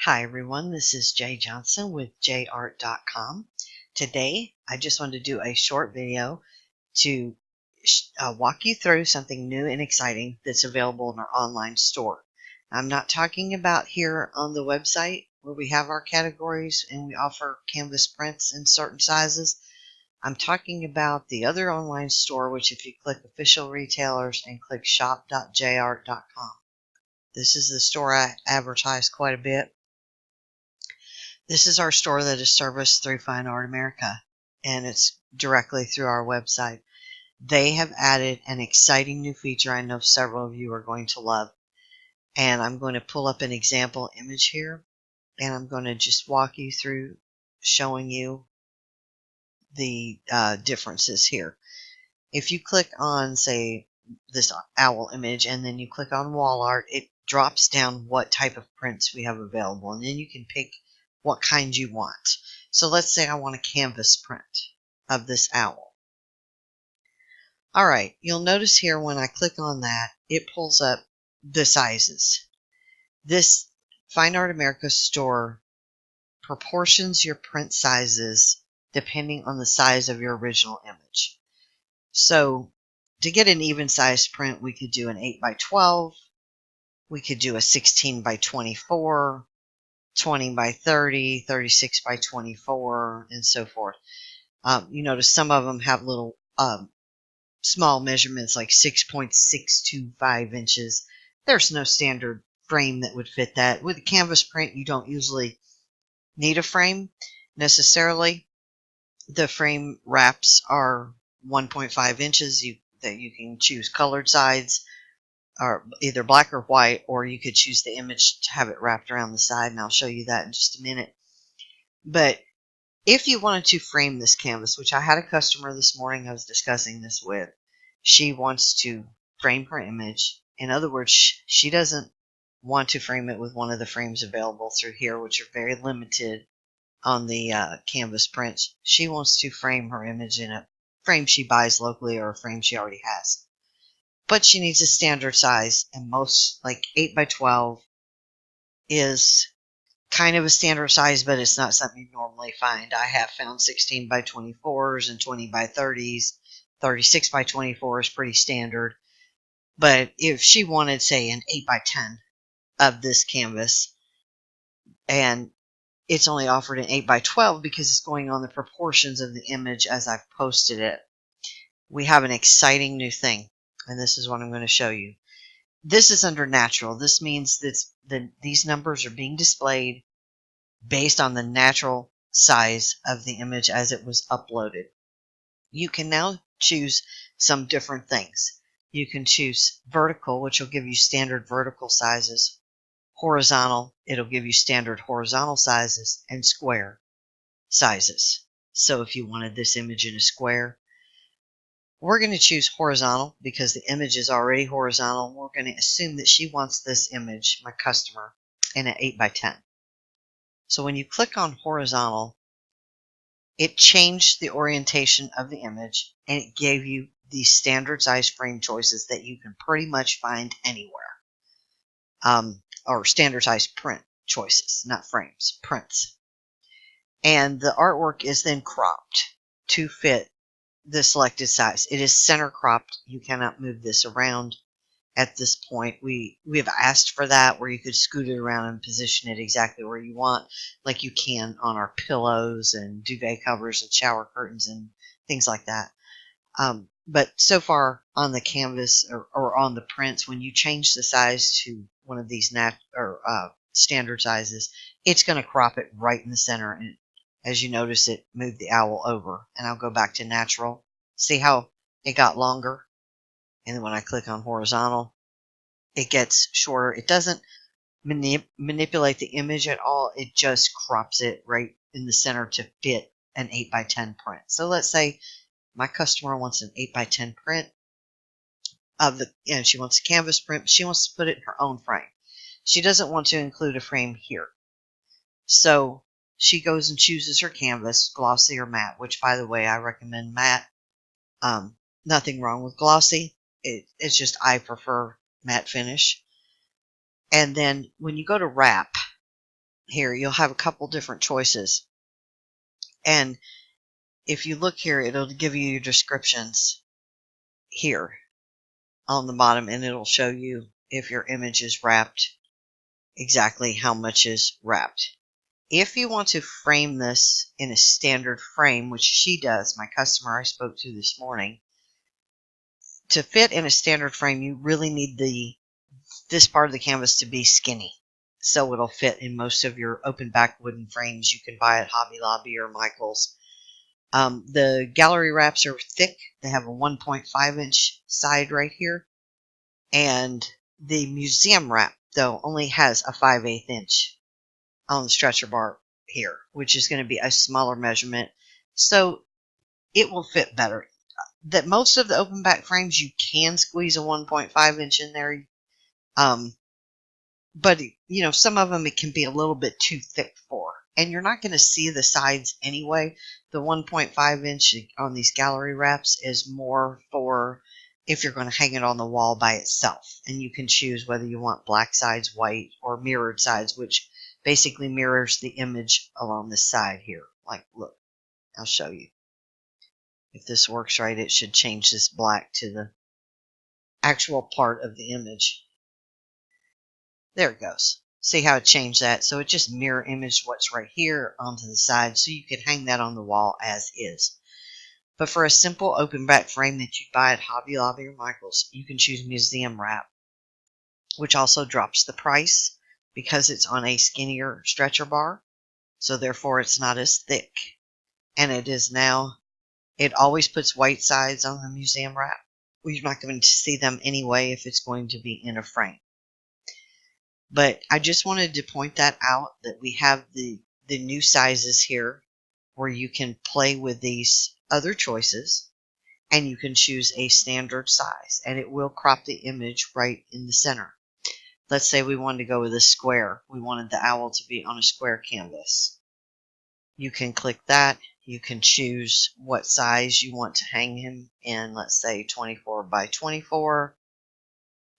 Hi everyone, this is Jay Johnson with jart.com. Today I just wanted to do a short video to walk you through something new and exciting that's available in our online store. I'm not talking about here on the website where we have our categories and we offer canvas prints in certain sizes. I'm talking about the other online store, which if you click official retailers and click shop.jart.com. This is the store I advertise quite a bit. This is our store that is serviced through Fine Art America, and it's directly through our website. They have added an exciting new feature I know several of you are going to love. And I'm going to pull up an example image here, and I'm going to just walk you through showing you the differences here. If you click on, say, this owl image, and then you click on wall art, it drops down what type of prints we have available, and then you can pick what kind you want. So let's say I want a canvas print of this owl. Alright, you'll notice here when I click on that, it pulls up the sizes. This Fine Art America store proportions your print sizes depending on the size of your original image. So to get an even size print, we could do an 8 by 12, we could do a 16 by 24, 20 by 30, 36 by 24, and so forth. You notice some of them have little small measurements like 6.625 inches. There's no standard frame that would fit that. With a canvas print, you don't usually need a frame necessarily. The frame wraps are 1.5 inches. That you can choose colored sides, or either black or white, or you could choose the image to have it wrapped around the side, and I'll show you that in just a minute. But if you wanted to frame this canvas, which I had a customer this morning I was discussing this with, she wants to frame her image. In other words, she doesn't want to frame it with one of the frames available through here, which are very limited on the canvas prints. She wants to frame her image in a frame she buys locally or a frame she already has. But she needs a standard size, and most, like 8 by 12, is kind of a standard size, but it's not something you normally find. I have found 16 by 24s and 20 by 30s. 36 by 24 is pretty standard. But if she wanted, say, an 8 by 10 of this canvas, and it's only offered an 8 by 12 because it's going on the proportions of the image as I've posted it, we have an exciting new thing. And this is what I'm going to show you. This is under natural. This means that these numbers are being displayed based on the natural size of the image as it was uploaded. You can now choose some different things. You can choose vertical, which will give you standard vertical sizes. Horizontal, it'll give you standard horizontal sizes, and square sizes. So if you wanted this image in a square, we're going to choose horizontal because the image is already horizontal. We're going to assume that she wants this image, my customer, in an 8 by 10. So when you click on horizontal, it changed the orientation of the image, and it gave you these standard size frame choices that you can pretty much find anywhere. Or standard size print choices, not frames, prints. And the artwork is then cropped to fit the selected size. It is center cropped. You cannot move this around at this point. We have asked for that, where you could scoot it around and position it exactly where you want, like you can on our pillows and duvet covers and shower curtains and things like that. But so far on the canvas or on the prints, when you change the size to one of these standard sizes, it's going to crop it right in the center. And as you notice, it moved the owl over. And I'll go back to natural. See how it got longer? And then when I click on horizontal, it gets shorter. It doesn't manipulate the image at all. It just crops it right in the center to fit an 8 by 10 print. So let's say my customer wants an 8 by 10 print of she wants a canvas print, but she wants to put it in her own frame. She doesn't want to include a frame here. So she goes and chooses her canvas, glossy or matte, which, by the way, I recommend matte. Nothing wrong with glossy. It's just I prefer matte finish. And then when you go to wrap, here you'll have a couple different choices. And if you look here, it'll give you your descriptions here on the bottom, and it'll show you if your image is wrapped, exactly how much is wrapped. If you want to frame this in a standard frame, which she does, my customer I spoke to this morning, to fit in a standard frame, you really need this part of the canvas to be skinny. So it'll fit in most of your open back wooden frames you can buy at Hobby Lobby or Michael's. The gallery wraps are thick. They have a 1.5 inch side right here. And the museum wrap, though, only has a 5/8 inch on the stretcher bar here, which is going to be a smaller measurement. So it will fit better. That most of the open back frames, you can squeeze a 1.5 inch in there. But, you know, some of them it can be a little bit too thick for. And you're not going to see the sides anyway. The 1.5 inch on these gallery wraps is more for if you're going to hang it on the wall by itself. And you can choose whether you want black sides, white, or mirrored sides, which basically mirrors the image along the side here. Like, look, I'll show you. If this works right, it should change this black to the actual part of the image. There it goes. See how it changed that? So it just mirror imaged what's right here onto the side, so you can hang that on the wall as is. But for a simple open back frame that you'd buy at Hobby Lobby or Michael's, you can choose museum wrap, which also drops the price because it's on a skinnier stretcher bar, so therefore it's not as thick. And it is now, it always puts white sides on the museum wrap. Well, you're not going to see them anyway if it's going to be in a frame. But I just wanted to point that out, that we have the new sizes here where you can play with these other choices, and you can choose a standard size, and it will crop the image right in the center. Let's say we wanted to go with a square. We wanted the owl to be on a square canvas. You can click that. You can choose what size you want to hang him in, let's say 24 by 24.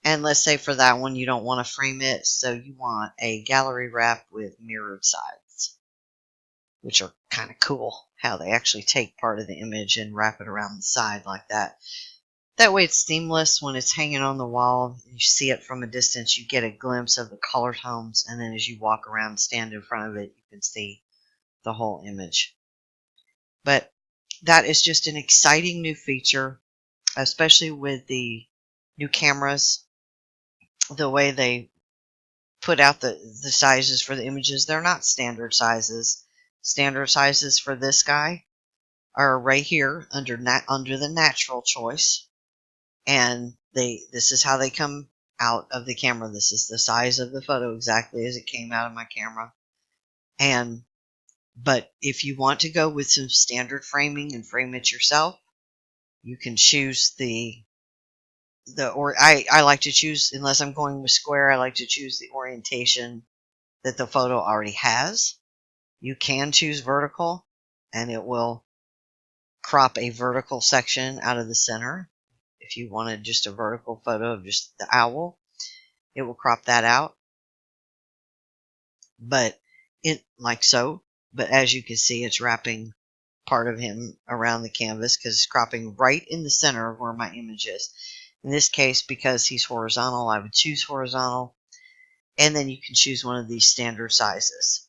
And let's say for that one, you don't want to frame it, so you want a gallery wrap with mirrored sides, which are kind of cool, how they actually take part of the image and wrap it around the side like that. That way it's seamless when it's hanging on the wall. You see it from a distance, you get a glimpse of the color tones, and then as you walk around and stand in front of it, you can see the whole image. But that is just an exciting new feature, especially with the new cameras. The way they put out the sizes for the images, they're not standard sizes. Standard sizes for this guy are right here under the natural choice, and this is how they come out of the camera. This is the size of the photo exactly as it came out of my camera. But if you want to go with some standard framing and frame it yourself, you can choose I like to choose, unless I'm going with square, I like to choose the orientation that the photo already has. You can choose vertical, and it will crop a vertical section out of the center. If you wanted just a vertical photo of just the owl, it will crop that out. But like so. But as you can see, it's wrapping part of him around the canvas because it's cropping right in the center of where my image is. In this case, because he's horizontal, I would choose horizontal. And then you can choose one of these standard sizes.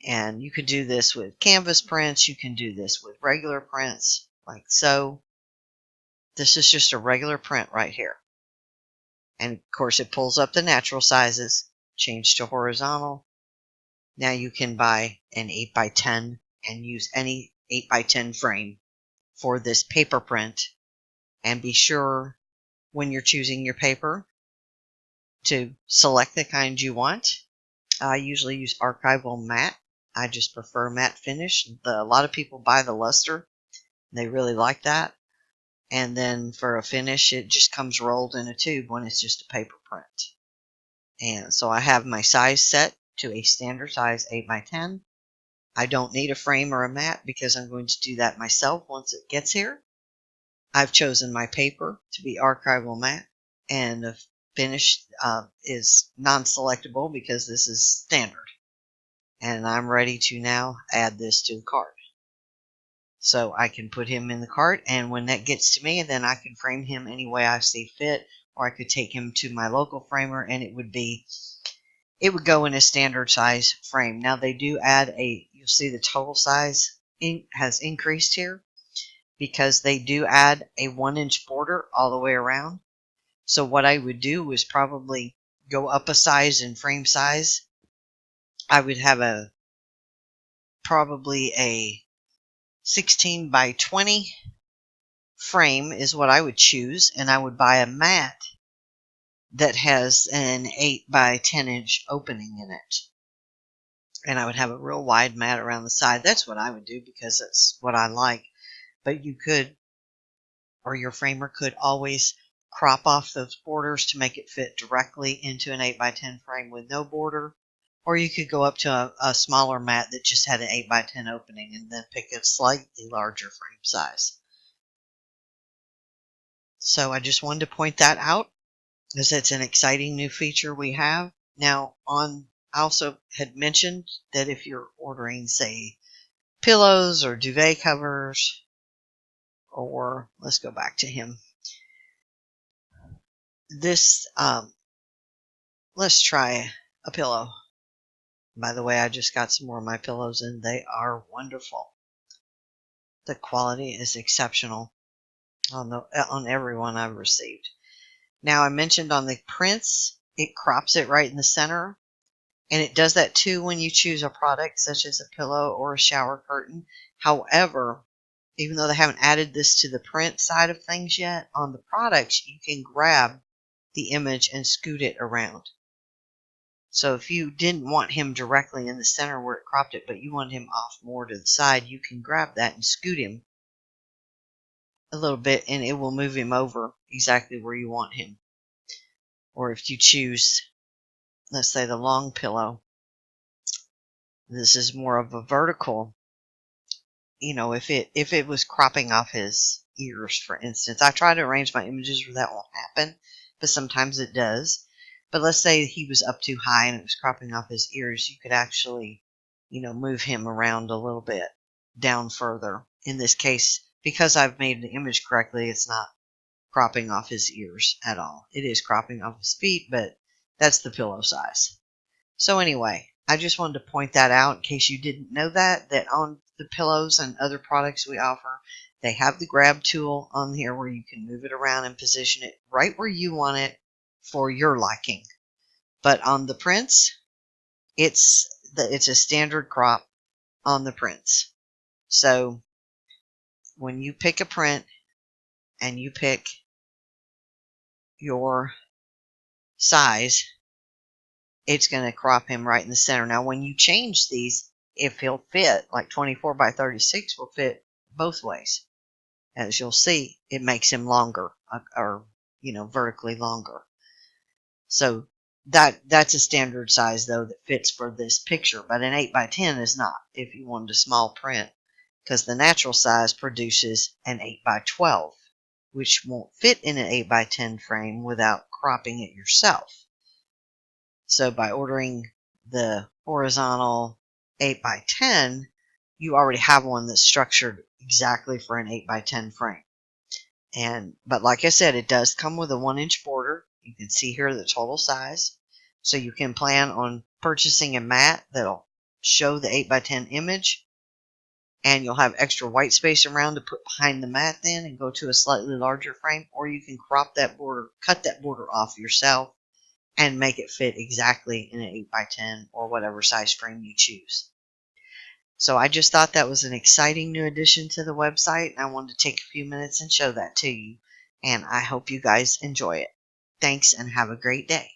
And you could do this with canvas prints. You can do this with regular prints, like so. This is just a regular print right here. And of course, it pulls up the natural sizes. Change to horizontal. Now you can buy an 8x10 and use any 8x10 frame for this paper print. And be sure when you're choosing your paper to select the kind you want. I usually use archival matte. I just prefer matte finish. A lot of people buy the luster. They really like that. And then for a finish, it just comes rolled in a tube when it's just a paper print. And so I have my size set to a standard size 8x10. I don't need a frame or a mat because I'm going to do that myself once it gets here. I've chosen my paper to be archival matte, and the finish is non-selectable because this is standard. And I'm ready to now add this to the cart. So I can put him in the cart, and when that gets to me, then I can frame him any way I see fit, or I could take him to my local framer, and it would go in a standard size frame. Now they do add you'll see the total size has increased here because they do add a 1-inch border all the way around. So what I would do is probably go up a size in frame size. I would have probably a 16 by 20 frame is what I would choose, and I would buy a mat that has an 8 by 10 inch opening in it. And I would have a real wide mat around the side. That's what I would do because that's what I like. But you could, or your framer could always crop off those borders to make it fit directly into an 8 by 10 frame with no border. Or you could go up to a smaller mat that just had an 8 by 10 opening and then pick a slightly larger frame size. So I just wanted to point that out because it's an exciting new feature we have. Now, I also had mentioned that if you're ordering, say, pillows or duvet covers, or let's go back to him. Let's try a pillow. By the way, I just got some more of my pillows, and they are wonderful. The quality is exceptional on every one I've received. Now, I mentioned on the prints, it crops it right in the center, and it does that too when you choose a product such as a pillow or a shower curtain. However, even though they haven't added this to the print side of things yet, on the products, you can grab the image and scoot it around. So if you didn't want him directly in the center where it cropped it, but you want him off more to the side, you can grab that and scoot him a little bit, and it will move him over exactly where you want him. Or if you choose, let's say, the long pillow, this is more of a vertical. You know, if it was cropping off his ears, for instance, I try to arrange my images where that won't happen, but sometimes it does. But let's say he was up too high and it was cropping off his ears, you could actually, move him around a little bit down further. In this case, because I've made the image correctly, it's not cropping off his ears at all. It is cropping off his feet, but that's the pillow size. So anyway, I just wanted to point that out in case you didn't know that on the pillows and other products we offer, they have the grab tool on here where you can move it around and position it right where you want it for your liking. But on the prints, it's a standard crop on the prints. So when you pick a print and you pick your size, it's going to crop him right in the center. Now, when you change these, if he'll fit, like 24 by 36 will fit both ways. As you'll see, it makes him longer, or vertically longer. So that's a standard size, though, that fits for this picture. But an 8 by 10 is not, if you wanted a small print, because the natural size produces an 8 by 12, which won't fit in an 8 by 10 frame without cropping it yourself. So by ordering the horizontal 8 by 10, you already have one that's structured exactly for an 8 by 10 frame. But like I said, it does come with a 1-inch border. You can see here the total size. So you can plan on purchasing a mat that'll show the 8 by 10 image, and you'll have extra white space around to put behind the mat then and go to a slightly larger frame, or you can crop that border, cut that border off yourself, and make it fit exactly in an 8 by 10 or whatever size frame you choose. So I just thought that was an exciting new addition to the website, and I wanted to take a few minutes and show that to you, and I hope you guys enjoy it. Thanks, and have a great day.